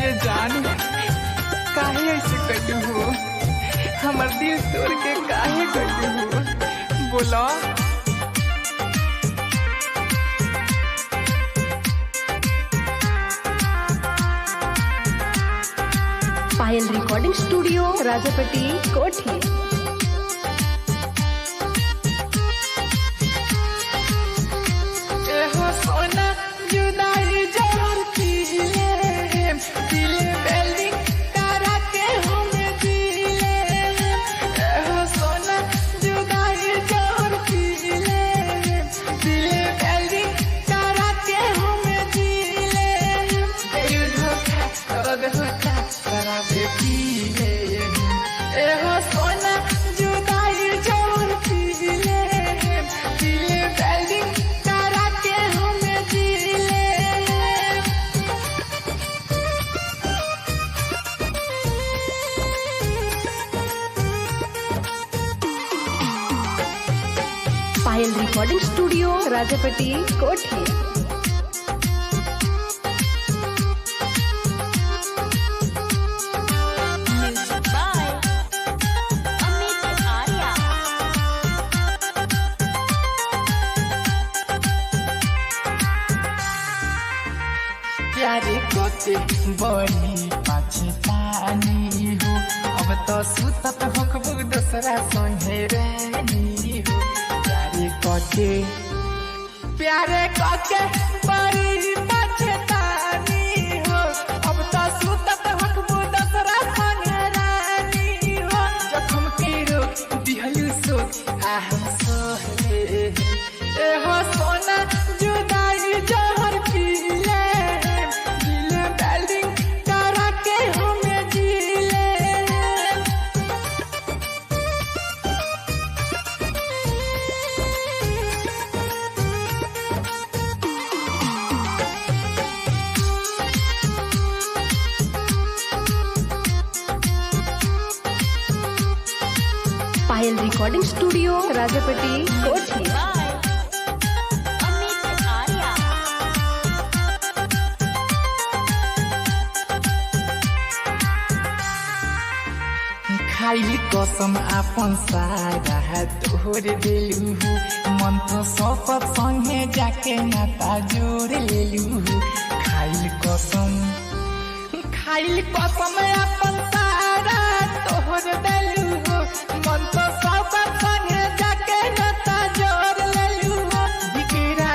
ये जान काहे ऐसे कइलू हो, हमर दिल तोड़ के काहे कइलू हो, बोला। पायल रिकॉर्डिंग स्टूडियो राजापट्टी कोठी। सोना जुदाई जहर पीले दिले बेलिंग करा के हमें दिले। सोना जुदाई जहर पीले दिले बेलिंग करा के हमें दिले। धोखा कर धोखा करा के पीले। सोना जुदाई जहर पीले दिले बेलिंग पायल रिकॉर्डिंग स्टूडियो राजापट्टी कोठी। प्यारे कोते बड़ी पछतानी हो, अब तो सुतत होखबू दूसरा संगे रानी हो। प्यारे कोते बड़ी पछतानी हो, अब तो सुतत होखबू दूसरा संगे रानी हो। जखम के रोक दिहलू सो आहम सोहे। सोना जुदाई जहर पीले दिले बेलिंग करा के हमें दिले। पायल रिकॉर्डिंग स्टूडियो राजापट्टी कोठी। खाई कसम आपन सारा तोड़ दिलू, मन तो शपथ संगे जाके नाता जोड़ लेलू। खाइल कसम आपन सारा तोड़ दिलू, मन तो शपथ संगे जाके नाता जोड़ लेलू। बिगड़ा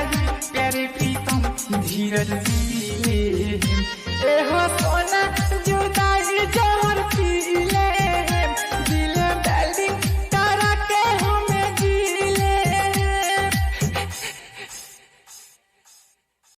प्यारे प्रीतम धीरज दिए।